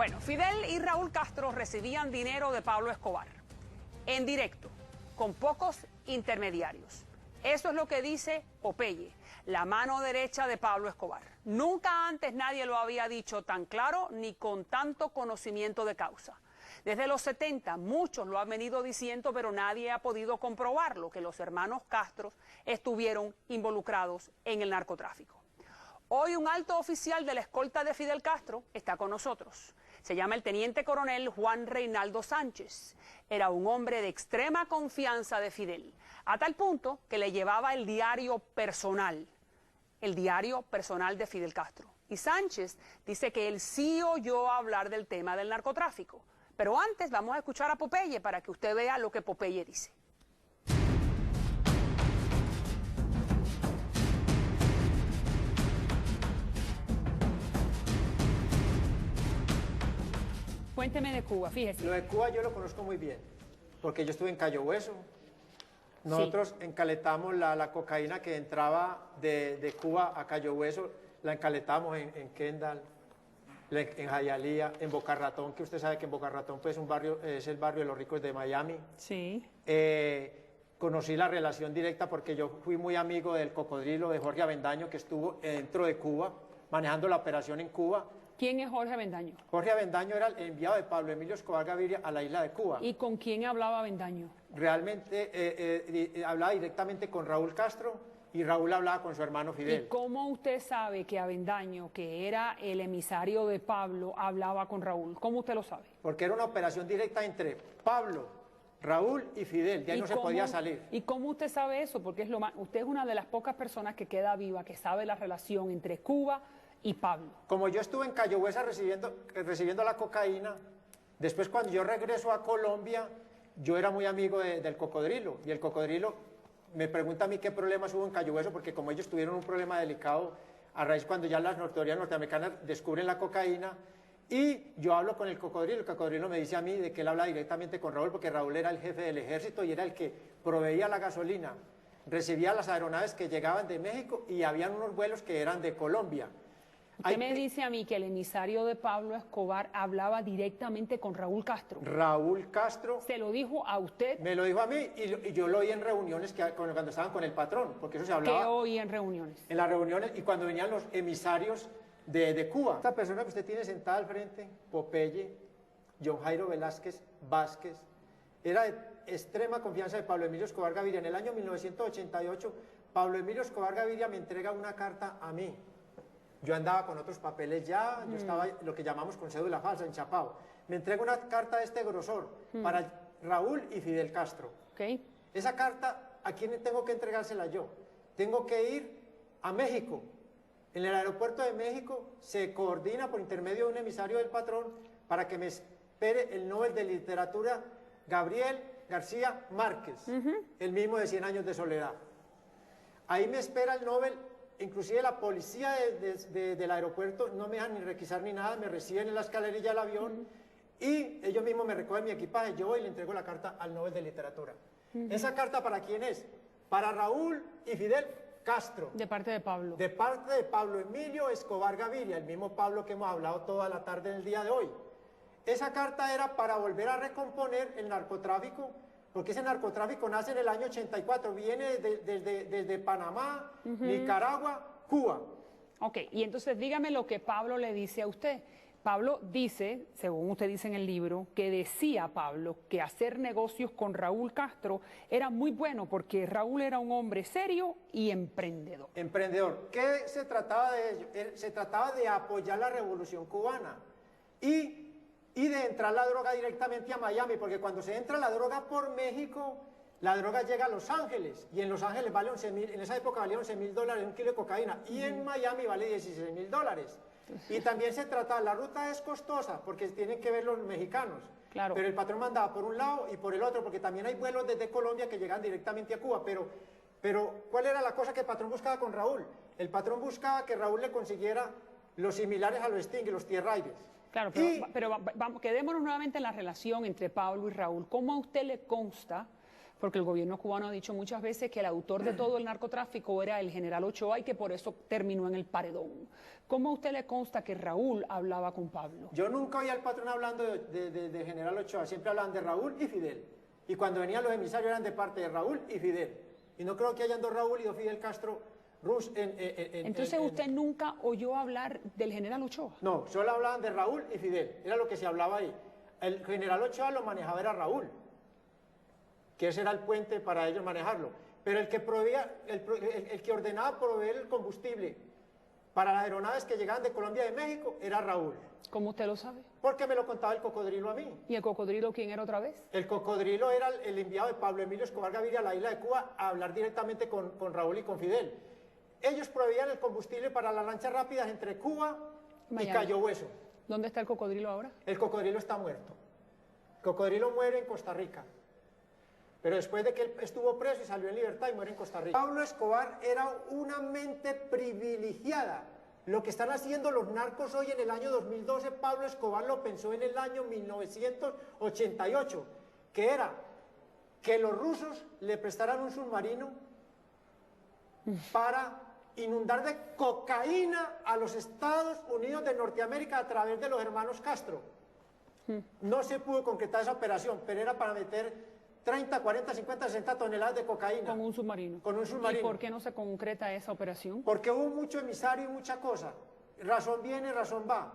Bueno, Fidel y Raúl Castro recibían dinero de Pablo Escobar, en directo, con pocos intermediarios. Eso es lo que dice Popeye, la mano derecha de Pablo Escobar. Nunca antes nadie lo había dicho tan claro ni con tanto conocimiento de causa. Desde los 70 muchos lo han venido diciendo, pero nadie ha podido comprobarlo, que los hermanos Castro estuvieron involucrados en el narcotráfico. Hoy un alto oficial de la escolta de Fidel Castro está con nosotros. Se llama el teniente coronel Juan Reinaldo Sánchez. Era un hombre de extrema confianza de Fidel, a tal punto que le llevaba el diario personal de Fidel Castro. Y Sánchez dice que él sí oyó hablar del tema del narcotráfico. Pero antes vamos a escuchar a Popeye para que usted vea lo que Popeye dice. Cuénteme de Cuba, fíjese. Lo de Cuba yo lo conozco muy bien, porque yo estuve en Cayo Hueso. Nosotros encaletamos la cocaína que entraba de Cuba a Cayo Hueso, la encaletamos en Kendall, en Hialeah, en Boca Ratón, que usted sabe que en Boca Ratón pues, es el barrio de los ricos de Miami. Sí. Conocí la relación directa porque yo fui muy amigo del cocodrilo de Jorge Avendaño, que estuvo dentro de Cuba, manejando la operación en Cuba. ¿Quién es Jorge Avendaño? Jorge Avendaño era el enviado de Pablo Emilio Escobar Gaviria a la isla de Cuba. ¿Y con quién hablaba Avendaño? Realmente hablaba directamente con Raúl Castro y Raúl hablaba con su hermano Fidel. ¿Y cómo usted sabe que Avendaño, que era el emisario de Pablo, hablaba con Raúl? ¿Cómo usted lo sabe? Porque era una operación directa entre Pablo, Raúl y Fidel, de ahí no se podía salir. ¿Y cómo usted sabe eso? Porque usted es una de las pocas personas que queda viva, que sabe la relación entre Cuba y Pablo. Como yo estuve en Cayo Hueso recibiendo la cocaína, después cuando yo regreso a Colombia, yo era muy amigo del cocodrilo, y el cocodrilo me pregunta a mí qué problemas hubo en Cayo Hueso, porque como ellos tuvieron un problema delicado a raíz cuando ya las autoridades norteamericanas descubren la cocaína, y yo hablo con el cocodrilo me dice a mí de que él habla directamente con Raúl, porque Raúl era el jefe del ejército y era el que proveía la gasolina, recibía las aeronaves que llegaban de México y habían unos vuelos que eran de Colombia. Usted me dice a mí que el emisario de Pablo Escobar hablaba directamente con Raúl Castro. Raúl Castro. ¿Se lo dijo a usted? Me lo dijo a mí y yo lo oí en reuniones cuando estaban con el patrón, porque eso se hablaba. ¿Qué oí en reuniones? En las reuniones y cuando venían los emisarios de Cuba. Esta persona que usted tiene sentada al frente, Popeye, John Jairo Velázquez Vázquez, era de extrema confianza de Pablo Emilio Escobar Gaviria. En el año 1988, Pablo Emilio Escobar Gaviria me entrega una carta a mí. Yo andaba con otros papeles ya, yo estaba lo que llamamos con cédula falsa, enchapado. Me entrega una carta de este grosor para Raúl y Fidel Castro. Okay. Esa carta, ¿a quién tengo que entregársela yo? Tengo que ir a México. En el aeropuerto de México se coordina por intermedio de un emisario del patrón para que me espere el Nobel de Literatura Gabriel García Márquez, el mismo de 100 años de soledad. Ahí me espera el Nobel. Inclusive la policía del aeropuerto no me dejan ni requisar ni nada, me reciben en la escalerilla del avión y ellos mismos me recogen mi equipaje, yo voy y le entrego la carta al Nobel de Literatura. ¿Esa carta para quién es? Para Raúl y Fidel Castro. De parte de Pablo. De parte de Pablo Emilio Escobar Gaviria, el mismo Pablo que hemos hablado toda la tarde del día de hoy. Esa carta era para volver a recomponer el narcotráfico, porque ese narcotráfico nace en el año 84, viene desde Panamá, Nicaragua, Cuba. Ok, y entonces dígame lo que Pablo le dice a usted. Pablo dice, según usted dice en el libro, que decía Pablo que hacer negocios con Raúl Castro era muy bueno porque Raúl era un hombre serio y emprendedor. Emprendedor. ¿Qué se trataba de ello? Se trataba de apoyar la revolución cubana y de entrar la droga directamente a Miami, porque cuando se entra la droga por México, la droga llega a Los Ángeles, y en Los Ángeles vale 11.000, en esa época valía $11.000 un kilo de cocaína, y en Miami vale $16.000. Y también se trata, la ruta es costosa, porque tienen que ver los mexicanos, claro. Pero el patrón mandaba por un lado y por el otro, porque también hay vuelos desde Colombia que llegan directamente a Cuba, pero ¿cuál era la cosa que el patrón buscaba con Raúl? El patrón buscaba que Raúl le consiguiera los similares a los Sting, los T-Riders. Claro, pero quedémonos nuevamente en la relación entre Pablo y Raúl. ¿Cómo a usted le consta? Porque el gobierno cubano ha dicho muchas veces que el autor de todo el narcotráfico era el general Ochoa y que por eso terminó en el paredón. ¿Cómo a usted le consta que Raúl hablaba con Pablo? Yo nunca oí al patrón hablando de general Ochoa, siempre hablaban de Raúl y Fidel. Y cuando venían los emisarios eran de parte de Raúl y Fidel. Y no creo que hayan dos Raúl y dos Fidel Castro Rus Entonces usted nunca oyó hablar del general Ochoa. No, solo hablaban de Raúl y Fidel, era lo que se hablaba ahí. El general Ochoa lo manejaba era Raúl, que ese era el puente para ellos manejarlo. Pero el que proveía, el que ordenaba proveer el combustible para las aeronaves que llegaban de Colombia y de México era Raúl. ¿Cómo usted lo sabe? Porque me lo contaba el cocodrilo a mí. ¿Y el cocodrilo quién era otra vez? El cocodrilo era el enviado de Pablo Emilio Escobar Gaviria a la isla de Cuba a hablar directamente con Raúl y con Fidel. Ellos proveían el combustible para las lanchas rápidas entre Cuba y Cayo Hueso. ¿Dónde está el cocodrilo ahora? El cocodrilo está muerto. El cocodrilo muere en Costa Rica. Pero después de que él estuvo preso y salió en libertad y muere en Costa Rica. Pablo Escobar era una mente privilegiada. Lo que están haciendo los narcos hoy en el año 2012, Pablo Escobar lo pensó en el año 1988, que era que los rusos le prestaran un submarino para inundar de cocaína a los Estados Unidos de Norteamérica a través de los hermanos Castro. No se pudo concretar esa operación, pero era para meter 30, 40, 50, 60 toneladas de cocaína. Con un submarino. Con un submarino. ¿Y por qué no se concreta esa operación? Porque hubo mucho emisario y mucha cosa. Razón viene, razón va.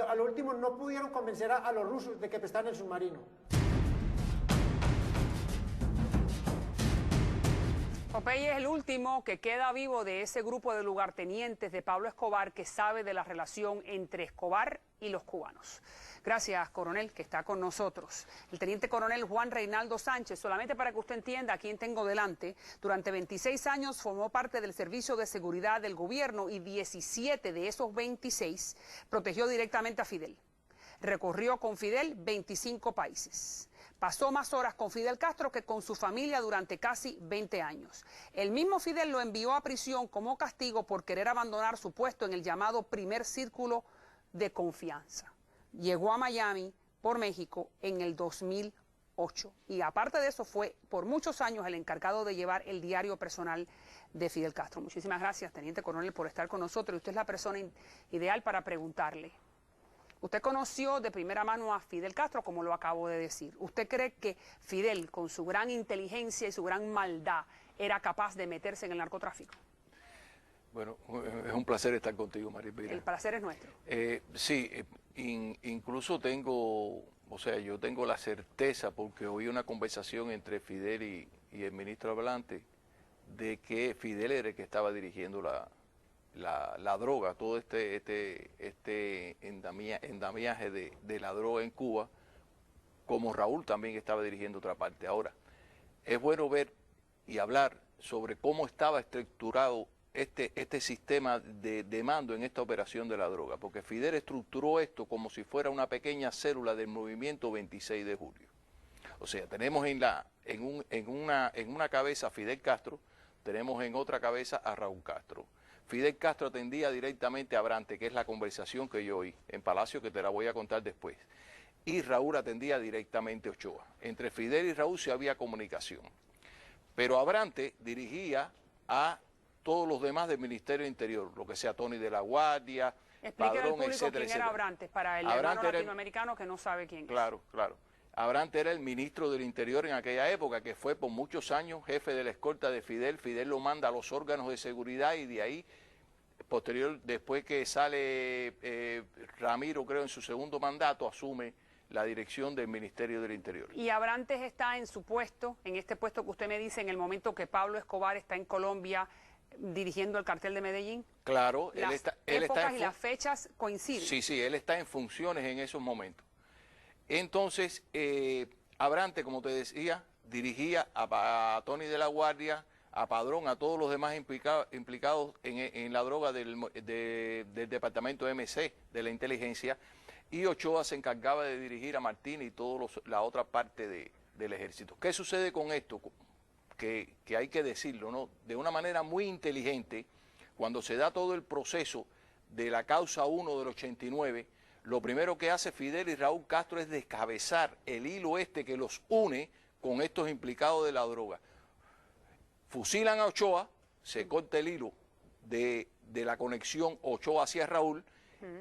A lo último no pudieron convencer a los rusos de que prestaran el submarino. Popeye es el último que queda vivo de ese grupo de lugartenientes de Pablo Escobar que sabe de la relación entre Escobar y los cubanos. Gracias, coronel, que está con nosotros. El teniente coronel Juan Reinaldo Sánchez, solamente para que usted entienda a quién tengo delante, durante 26 años formó parte del Servicio de Seguridad del Gobierno y 17 de esos 26 protegió directamente a Fidel. Recorrió con Fidel 25 países. Pasó más horas con Fidel Castro que con su familia durante casi 20 años. El mismo Fidel lo envió a prisión como castigo por querer abandonar su puesto en el llamado primer círculo de confianza. Llegó a Miami por México en el 2008 y aparte de eso fue por muchos años el encargado de llevar el diario personal de Fidel Castro. Muchísimas gracias, teniente coronel, por estar con nosotros. Y usted es la persona ideal para preguntarle. Usted conoció de primera mano a Fidel Castro, como lo acabo de decir. ¿Usted cree que Fidel, con su gran inteligencia y su gran maldad, era capaz de meterse en el narcotráfico? Bueno, es un placer estar contigo, María Elvira. El placer es nuestro. Sí, incluso yo tengo la certeza, porque oí una conversación entre Fidel y el ministro hablante, de que Fidel era el que estaba dirigiendo la droga, todo este endamiaje de la droga en Cuba, como Raúl también estaba dirigiendo otra parte. Ahora, es bueno ver y hablar sobre cómo estaba estructurado este sistema de mando en esta operación de la droga, porque Fidel estructuró esto como si fuera una pequeña célula del movimiento 26 de julio. O sea, tenemos en una cabeza a Fidel Castro, tenemos en otra cabeza a Raúl Castro. Fidel Castro atendía directamente a Abrantes, que es la conversación que yo oí en Palacio, que te la voy a contar después. Y Raúl atendía directamente a Ochoa. Entre Fidel y Raúl sí había comunicación. Pero Abrantes dirigía a todos los demás del Ministerio del Interior, lo que sea Tony de la Guardia, Padrón, etcétera, quién era Abrantes, para el hermano latinoamericano que no sabe quién es. Claro. Abrantes era el ministro del Interior en aquella época, que fue por muchos años jefe de la escolta de Fidel. Fidel lo manda a los órganos de seguridad y de ahí, después que sale Ramiro, creo, en su segundo mandato, asume la dirección del Ministerio del Interior. Y Abrantes está en su puesto, en este puesto que usted me dice, en el momento que Pablo Escobar está en Colombia dirigiendo el cartel de Medellín. Claro, él está y las fechas coinciden. Sí, él está en funciones en esos momentos. Entonces, Abrantes, como te decía, dirigía a Tony de la Guardia, a Padrón, a todos los demás implicados en la droga del departamento MC, de la inteligencia, y Ochoa se encargaba de dirigir a Martínez y toda la otra parte del ejército. ¿Qué sucede con esto? Que hay que decirlo, ¿no? De una manera muy inteligente, cuando se da todo el proceso de la causa 1 del 89, lo primero que hace Fidel y Raúl Castro es descabezar el hilo que los une con estos implicados de la droga. Fusilan a Ochoa, se corta el hilo de la conexión Ochoa hacia Raúl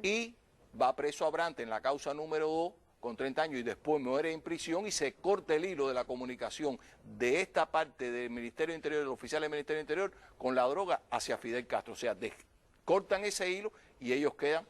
y va preso Abrantes en la causa número 2 con 30 años y después muere en prisión y se corta el hilo de la comunicación de esta parte del Ministerio del Interior, del oficial del Ministerio del Interior, con la droga hacia Fidel Castro. O sea, cortan ese hilo y ellos quedan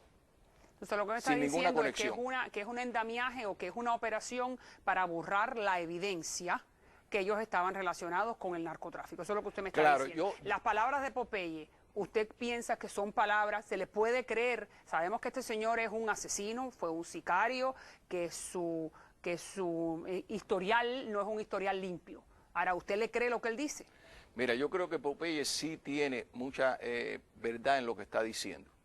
entonces, lo que me está sin ninguna diciendo es conexión. que es un endamiaje o que es una operación para borrar la evidencia que ellos estaban relacionados con el narcotráfico. Eso es lo que usted me está diciendo. Las palabras de Popeye, ¿usted piensa que son palabras? ¿Se le puede creer? Sabemos que este señor es un asesino, fue un sicario, que su historial no es un historial limpio. Ahora, ¿usted le cree lo que él dice? Mira, yo creo que Popeye sí tiene mucha verdad en lo que está diciendo.